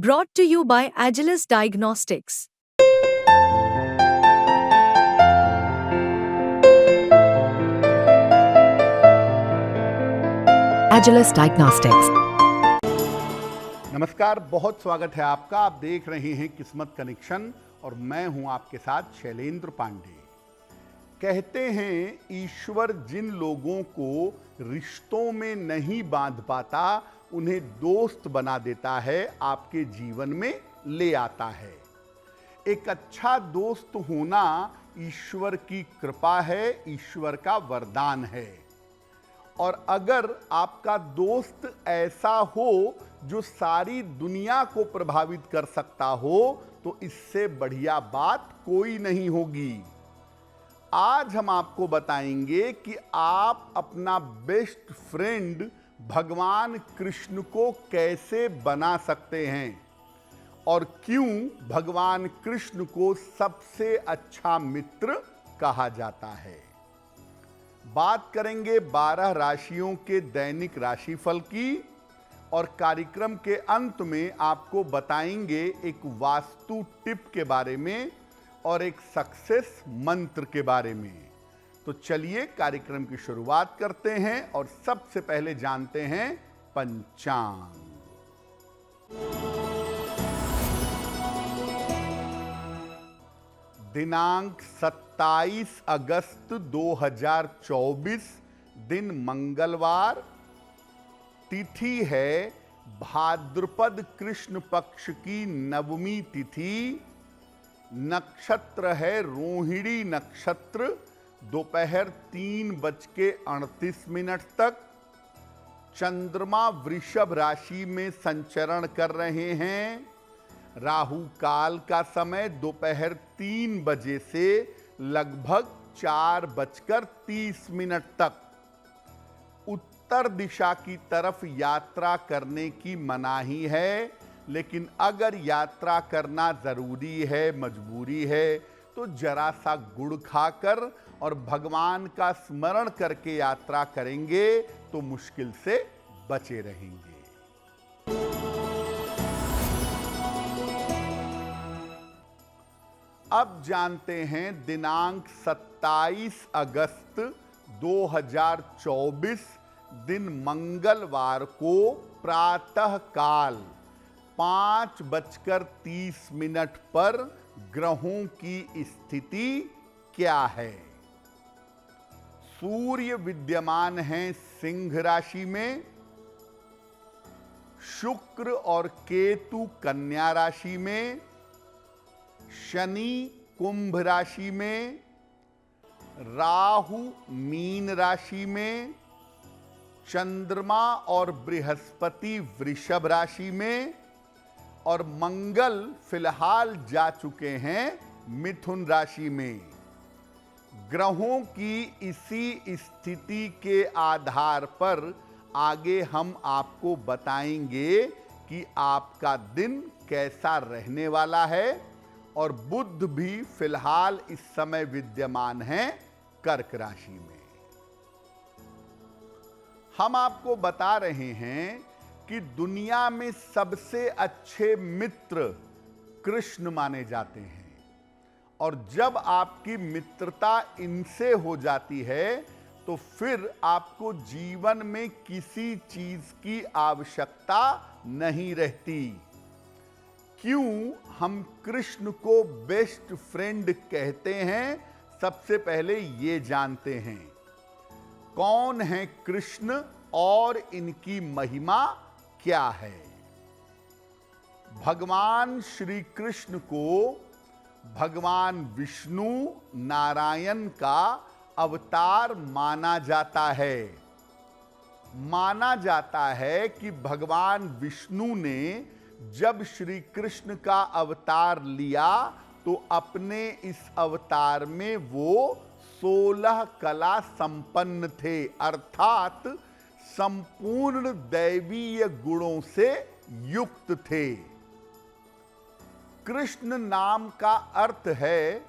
Brought to you by Agilus Diagnostics. Agilus Diagnostics. नमस्कार, बहुत स्वागत है आपका। आप देख रहे हैं किस्मत कनेक्शन और मैं हूं आपके साथ शैलेंद्र पांडे। कहते हैं ईश्वर जिन लोगों को रिश्तों में नहीं बांध पाता उन्हें दोस्त बना देता है, आपके जीवन में ले आता है। एक अच्छा दोस्त होना ईश्वर की कृपा है, ईश्वर का वरदान है। और अगर आपका दोस्त ऐसा हो जो सारी दुनिया को प्रभावित कर सकता हो तो इससे बढ़िया बात कोई नहीं होगी। आज हम आपको बताएंगे कि आप अपना बेस्ट फ्रेंड भगवान कृष्ण को कैसे बना सकते हैं और क्यों भगवान कृष्ण को सबसे अच्छा मित्र कहा जाता है। बात करेंगे 12 राशियों के दैनिक राशिफल की और कार्यक्रम के अंत में आपको बताएंगे एक वास्तु टिप के बारे में और एक सक्सेस मंत्र के बारे में। तो चलिए कार्यक्रम की शुरुआत करते हैं और सबसे पहले जानते हैं पंचांग। दिनांक 27 अगस्त 2024, दिन मंगलवार, तिथि है भाद्रपद कृष्ण पक्ष की नवमी तिथि, नक्षत्र है रोहिणी नक्षत्र, दोपहर 3:38 तक। चंद्रमा वृषभ राशि में संचरण कर रहे हैं। राहु काल का समय दोपहर 3 बजे से लगभग 4:30 तक। उत्तर दिशा की तरफ यात्रा करने की मनाही है, लेकिन अगर यात्रा करना जरूरी है, मजबूरी है, तो जरा सा गुड़ खाकर और भगवान का स्मरण करके यात्रा करेंगे तो मुश्किल से बचे रहेंगे। अब जानते हैं दिनांक 27 अगस्त 2024, दिन मंगलवार को प्रातः काल 5:30 पर ग्रहों की स्थिति क्या है। सूर्य विद्यमान हैं सिंह राशि में, शुक्र और केतु कन्या राशि में, शनि कुंभ राशि में, राहु मीन राशि में, चंद्रमा और बृहस्पति वृषभ राशि में और मंगल फिलहाल जा चुके हैं मिथुन राशि में। ग्रहों की इसी स्थिति के आधार पर आगे हम आपको बताएंगे कि आपका दिन कैसा रहने वाला है। और बुध भी फिलहाल इस समय विद्यमान हैं कर्क राशि में। हम आपको बता रहे हैं कि दुनिया में सबसे अच्छे मित्र कृष्ण माने जाते हैं और जब आपकी मित्रता इनसे हो जाती है तो फिर आपको जीवन में किसी चीज की आवश्यकता नहीं रहती। क्यों हम कृष्ण को बेस्ट फ्रेंड कहते हैं, सबसे पहले ये जानते हैं। कौन है कृष्ण और इनकी महिमा क्या है। भगवान श्री कृष्ण को भगवान विष्णु नारायण का अवतार माना जाता है। माना जाता है कि भगवान विष्णु ने जब श्री कृष्ण का अवतार लिया तो अपने इस अवतार में वो 16 कला संपन्न थे, अर्थात संपूर्ण दैवीय गुणों से युक्त थे। कृष्ण नाम का अर्थ है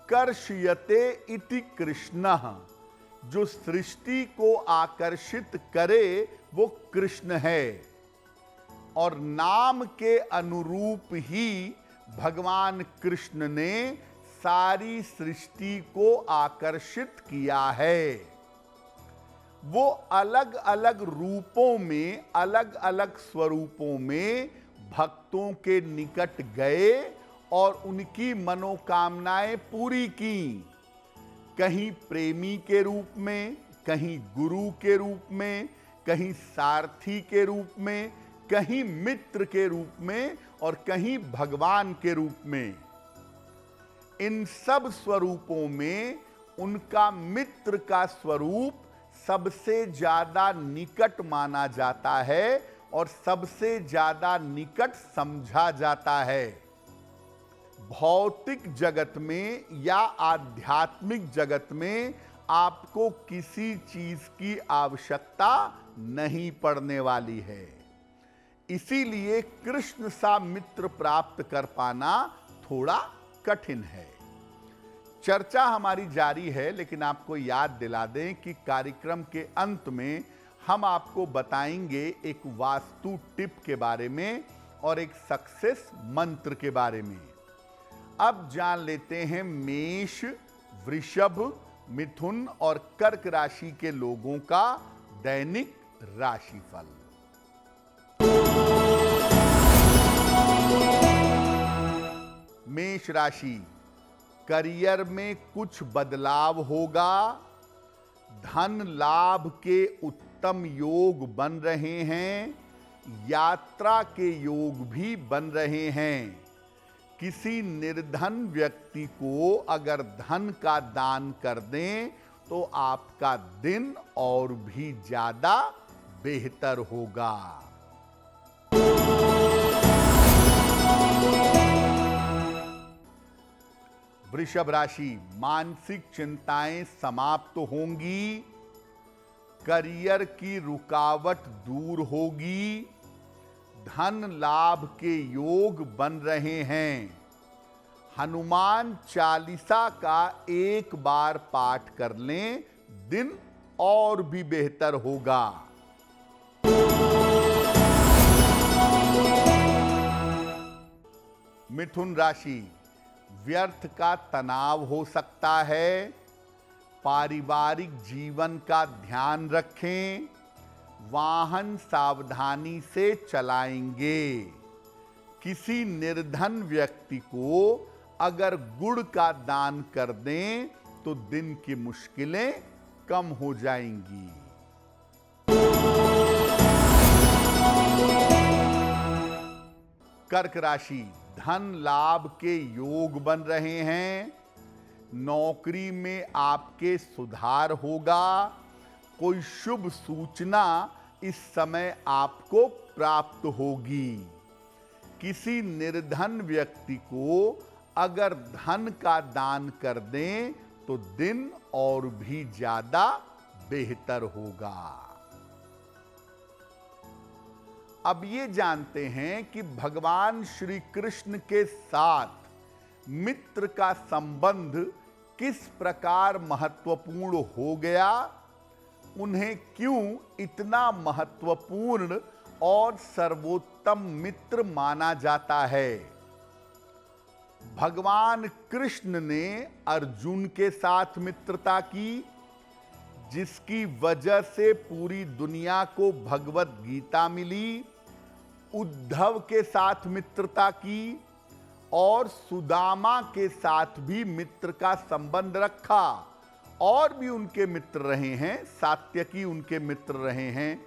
कर्षयते इति कृष्णः, जो सृष्टि को आकर्षित करे वो कृष्ण है। और नाम के अनुरूप ही भगवान कृष्ण ने सारी सृष्टि को आकर्षित किया है। वो अलग अलग रूपों में, अलग अलग स्वरूपों में भक्तों के निकट गए और उनकी मनोकामनाएं पूरी की। कहीं प्रेमी के रूप में, कहीं गुरु के रूप में, कहीं सारथी के रूप में, कहीं मित्र के रूप में और कहीं भगवान के रूप में। इन सब स्वरूपों में उनका मित्र का स्वरूप सबसे ज्यादा निकट माना जाता है और सबसे ज्यादा निकट समझा जाता है। भौतिक जगत में या आध्यात्मिक जगत में आपको किसी चीज की आवश्यकता नहीं पड़ने वाली है। इसीलिए कृष्ण सा मित्र प्राप्त कर पाना थोड़ा कठिन है। चर्चा हमारी जारी है, लेकिन आपको याद दिला दें कि कार्यक्रम के अंत में हम आपको बताएंगे एक वास्तु टिप के बारे में और एक सक्सेस मंत्र के बारे में। अब जान लेते हैं मेष, वृषभ, मिथुन और कर्क राशि के लोगों का दैनिक राशिफल। मेष राशि, करियर में कुछ बदलाव होगा। धन लाभ के उत्तम योग बन रहे हैं। यात्रा के योग भी बन रहे हैं। किसी निर्धन व्यक्ति को अगर धन का दान कर दें तो आपका दिन और भी ज्यादा बेहतर होगा। वृषभ राशि, मानसिक चिंताएं समाप्त होंगी। करियर की रुकावट दूर होगी। धन लाभ के योग बन रहे हैं। हनुमान चालीसा का एक बार पाठ कर लें, दिन और भी बेहतर होगा। मिथुन राशि, व्यर्थ का तनाव हो सकता है। पारिवारिक जीवन का ध्यान रखें। वाहन सावधानी से चलाएंगे। किसी निर्धन व्यक्ति को अगर गुड़ का दान कर दें तो दिन की मुश्किलें कम हो जाएंगी। कर्क राशि, धन लाभ के योग बन रहे हैं। नौकरी में आपके सुधार होगा। कोई शुभ सूचना इस समय आपको प्राप्त होगी। किसी निर्धन व्यक्ति को अगर धन का दान कर दें तो दिन और भी ज्यादा बेहतर होगा। अब ये जानते हैं कि भगवान श्री कृष्ण के साथ मित्र का संबंध किस प्रकार महत्वपूर्ण हो गया, उन्हें क्यों इतना महत्वपूर्ण और सर्वोत्तम मित्र माना जाता है। भगवान कृष्ण ने अर्जुन के साथ मित्रता की, जिसकी वजह से पूरी दुनिया को भगवत गीता मिली। उद्धव के साथ मित्रता की और सुदामा के साथ भी मित्र का संबंध रखा। और भी उनके मित्र रहे हैं, सात्यकी उनके मित्र रहे हैं,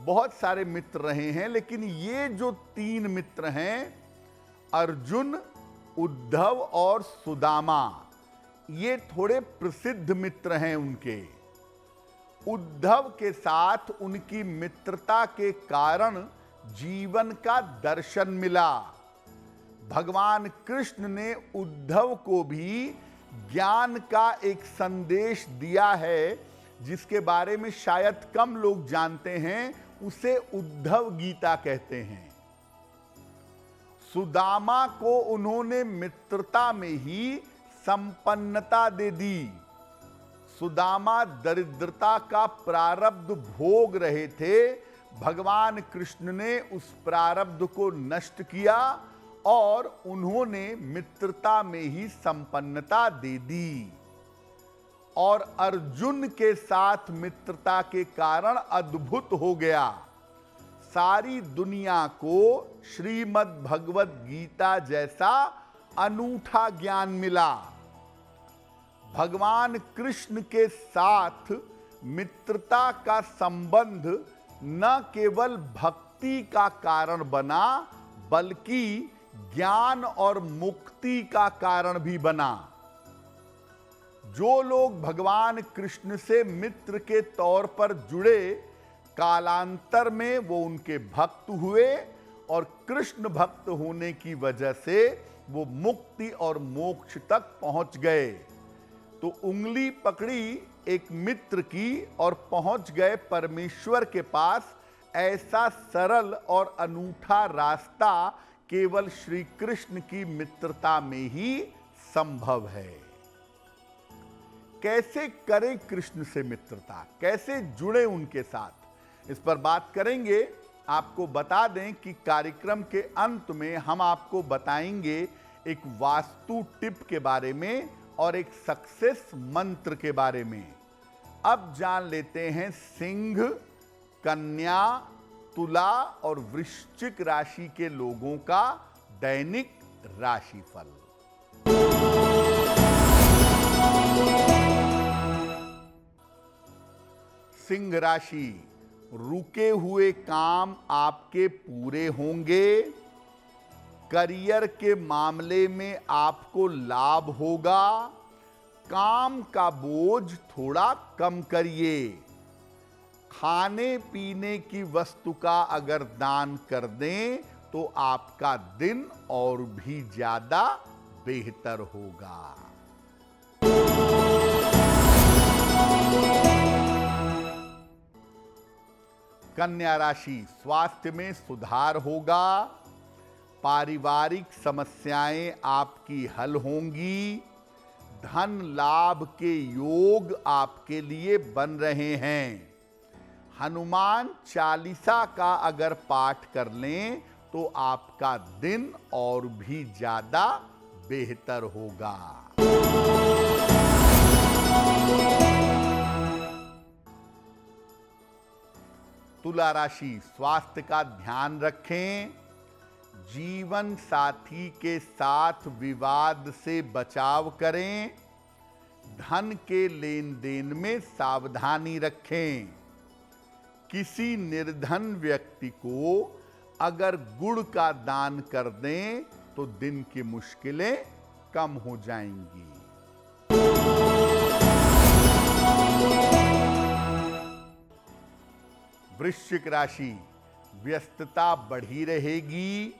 बहुत सारे मित्र रहे हैं, लेकिन ये जो तीन मित्र हैं, अर्जुन, उद्धव और सुदामा, ये थोड़े प्रसिद्ध मित्र हैं उनके। उद्धव के साथ उनकी मित्रता के कारण जीवन का दर्शन मिला। भगवान कृष्ण ने उद्धव को भी ज्ञान का एक संदेश दिया है, जिसके बारे में शायद कम लोग जानते हैं। उसे उद्धव गीता कहते हैं। सुदामा को उन्होंने मित्रता में ही संपन्नता दे दी। सुदामा दरिद्रता का प्रारब्ध भोग रहे थे, भगवान कृष्ण ने उस प्रारब्ध को नष्ट किया और उन्होंने मित्रता में ही संपन्नता दे दी। और अर्जुन के साथ मित्रता के कारण अद्भुत हो गया। सारी दुनिया को श्रीमद् भगवत गीता जैसा अनूठा ज्ञान मिला। भगवान कृष्ण के साथ मित्रता का संबंध न केवल भक्ति का कारण बना, बल्कि ज्ञान और मुक्ति का कारण भी बना। जो लोग भगवान कृष्ण से मित्र के तौर पर जुड़े, कालांतर में वो उनके भक्त हुए और कृष्ण भक्त होने की वजह से वो मुक्ति और मोक्ष तक पहुंच गए। तो उंगली पकड़ी एक मित्र की और पहुंच गए परमेश्वर के पास। ऐसा सरल और अनूठा रास्ता केवल श्री कृष्ण की मित्रता में ही संभव है। कैसे करें कृष्ण से मित्रता, कैसे जुड़े उनके साथ, इस पर बात करेंगे। आपको बता दें कि कार्यक्रम के अंत में हम आपको बताएंगे एक वास्तु टिप के बारे में और एक सक्सेस मंत्र के बारे में। अब जान लेते हैं सिंह, कन्या, तुला और वृश्चिक राशि के लोगों का दैनिक राशिफल। सिंह राशि, रुके हुए काम आपके पूरे होंगे। करियर के मामले में आपको लाभ होगा। काम का बोझ थोड़ा कम करिए। खाने पीने की वस्तु का अगर दान कर दें तो आपका दिन और भी ज्यादा बेहतर होगा। कन्या राशि, स्वास्थ्य में सुधार होगा। पारिवारिक समस्याएं आपकी हल होंगी। धन लाभ के योग आपके लिए बन रहे हैं। हनुमान चालीसा का अगर पाठ कर लें तो आपका दिन और भी ज्यादा बेहतर होगा। तुला राशि, स्वास्थ्य का ध्यान रखें। जीवन साथी के साथ विवाद से बचाव करें। धन के लेन देन में सावधानी रखें। किसी निर्धन व्यक्ति को अगर गुड़ का दान कर दें तो दिन की मुश्किलें कम हो जाएंगी। वृश्चिक राशि, व्यस्तता बढ़ी रहेगी।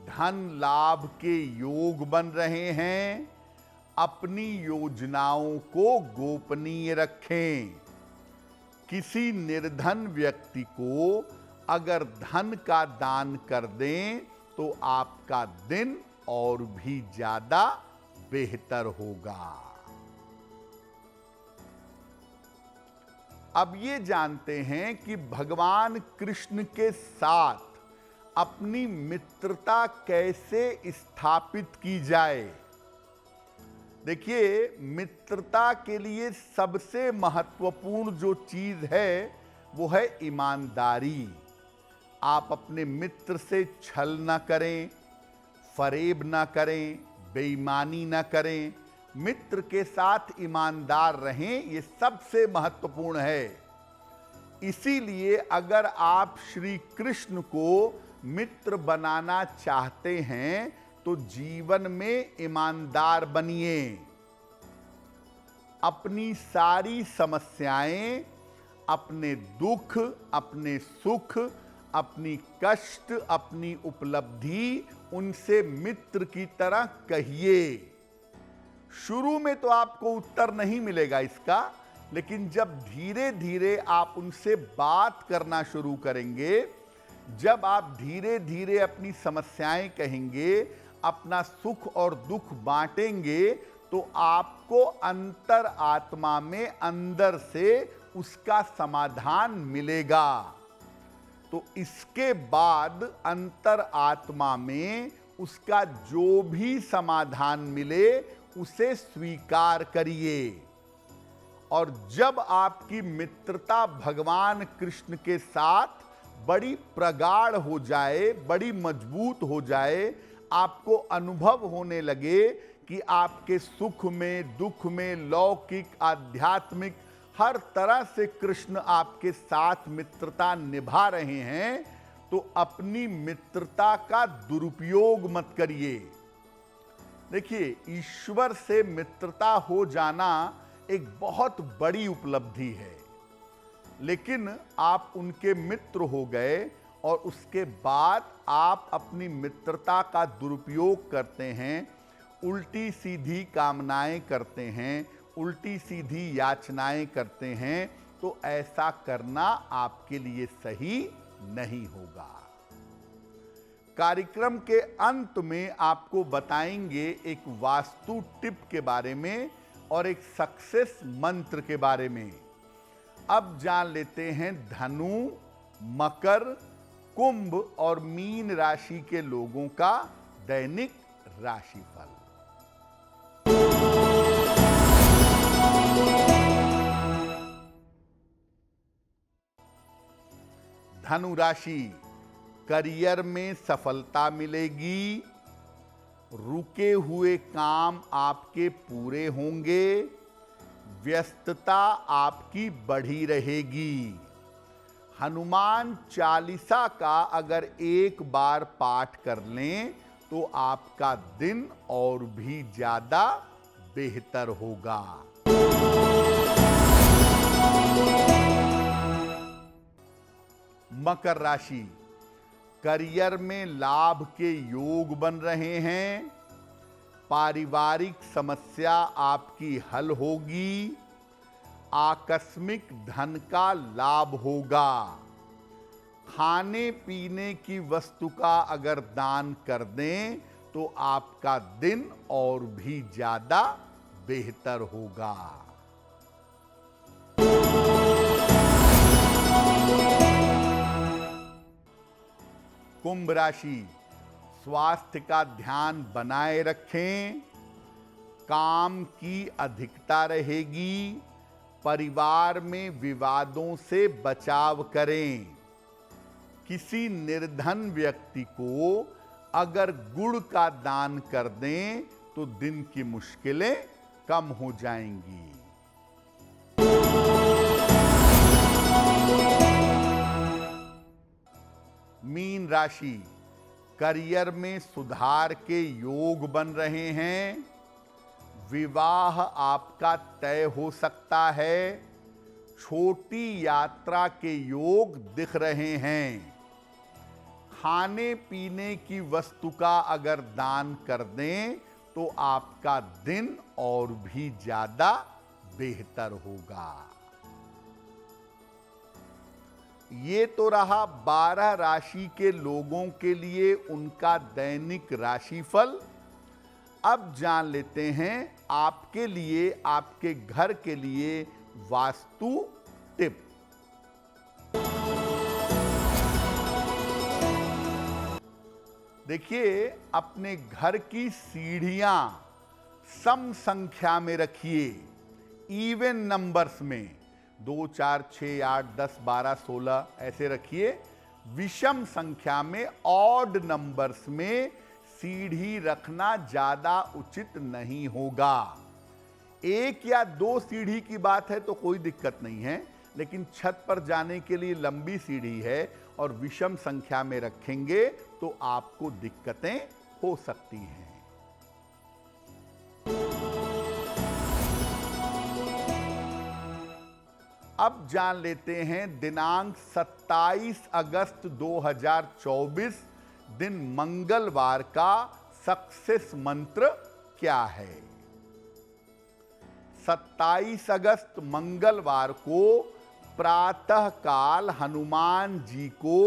धन लाभ के योग बन रहे हैं। अपनी योजनाओं को गोपनीय रखें। किसी निर्धन व्यक्ति को अगर धन का दान कर दें तो आपका दिन और भी ज्यादा बेहतर होगा। अब ये जानते हैं कि भगवान कृष्ण के साथ अपनी मित्रता कैसे स्थापित की जाए। देखिए, मित्रता के लिए सबसे महत्वपूर्ण जो चीज है वो है ईमानदारी। आप अपने मित्र से छल ना करें, फरेब ना करें, बेईमानी ना करें। मित्र के साथ ईमानदार रहें, ये सबसे महत्वपूर्ण है। इसीलिए अगर आप श्री कृष्ण को मित्र बनाना चाहते हैं तो जीवन में ईमानदार बनिए। अपनी सारी समस्याएं, अपने दुख, अपने सुख, अपनी कष्ट, अपनी उपलब्धि उनसे मित्र की तरह कहिए। शुरू में तो आपको उत्तर नहीं मिलेगा इसका, लेकिन जब धीरे धीरे आप उनसे बात करना शुरू करेंगे, जब आप धीरे धीरे अपनी समस्याएं कहेंगे, अपना सुख और दुख बांटेंगे, तो आपको अंतर आत्मा में अंदर से उसका समाधान मिलेगा। तो इसके बाद अंतर आत्मा में उसका जो भी समाधान मिले उसे स्वीकार करिए। और जब आपकी मित्रता भगवान कृष्ण के साथ बड़ी प्रगाढ़ हो जाए, बड़ी मजबूत हो जाए, आपको अनुभव होने लगे कि आपके सुख में, दुख में, लौकिक, आध्यात्मिक हर तरह से कृष्ण आपके साथ मित्रता निभा रहे हैं, तो अपनी मित्रता का दुरुपयोग मत करिए। देखिए, ईश्वर से मित्रता हो जाना एक बहुत बड़ी उपलब्धि है, लेकिन आप उनके मित्र हो गए और उसके बाद आप अपनी मित्रता का दुरुपयोग करते हैं, उल्टी सीधी कामनाएं करते हैं, उल्टी सीधी याचनाएं करते हैं, तो ऐसा करना आपके लिए सही नहीं होगा। कार्यक्रम के अंत में आपको बताएंगे एक वास्तु टिप के बारे में और एक सक्सेस मंत्र के बारे में। अब जान लेते हैं धनु, मकर, कुंभ और मीन राशि के लोगों का दैनिक राशिफल। धनु राशि, करियर में सफलता मिलेगी, रुके हुए काम आपके पूरे होंगे, व्यस्तता आपकी बढ़ी रहेगी। हनुमान चालीसा का अगर एक बार पाठ कर लें तो आपका दिन और भी ज्यादा बेहतर होगा। मकर राशि, करियर में लाभ के योग बन रहे हैं, पारिवारिक समस्या आपकी हल होगी, आकस्मिक धन का लाभ होगा। खाने पीने की वस्तु का अगर दान कर दें तो आपका दिन और भी ज्यादा बेहतर होगा। कुंभ राशि, स्वास्थ्य का ध्यान बनाए रखें, काम की अधिकता रहेगी, परिवार में विवादों से बचाव करें। किसी निर्धन व्यक्ति को अगर गुड़ का दान कर दें तो दिन की मुश्किलें कम हो जाएंगी। मीन राशि, करियर में सुधार के योग बन रहे हैं, विवाह आपका तय हो सकता है, छोटी यात्रा के योग दिख रहे हैं। खाने पीने की वस्तु का अगर दान कर दें तो आपका दिन और भी ज्यादा बेहतर होगा। ये तो रहा 12 राशि के लोगों के लिए उनका दैनिक राशिफल। अब जान लेते हैं आपके लिए, आपके घर के लिए वास्तु टिप। देखिए, अपने घर की सीढ़ियां सम संख्या में रखिए, इवन नंबर्स में 2, 4, 6, 8, 10, 12, 16 ऐसे रखिए। विषम संख्या में, ऑड नंबर्स में सीढ़ी रखना ज्यादा उचित नहीं होगा। 1 या 2 सीढ़ी की बात है तो कोई दिक्कत नहीं है, लेकिन छत पर जाने के लिए लंबी सीढ़ी है और विषम संख्या में रखेंगे तो आपको दिक्कतें हो सकती हैं। अब जान लेते हैं दिनांक 27 अगस्त 2024 दिन मंगलवार का सक्सेस मंत्र क्या है। 27 अगस्त मंगलवार को प्रातः काल हनुमान जी को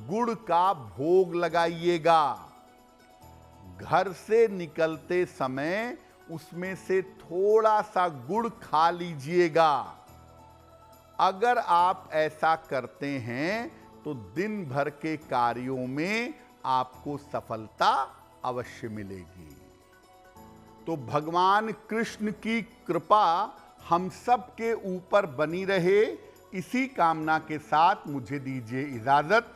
गुड़ का भोग लगाइएगा। घर से निकलते समय उसमें से थोड़ा सा गुड़ खा लीजिएगा। अगर आप ऐसा करते हैं तो दिन भर के कार्यों में आपको सफलता अवश्य मिलेगी। तो भगवान कृष्ण की कृपा हम सब के ऊपर बनी रहे, इसी कामना के साथ मुझे दीजिए इजाजत।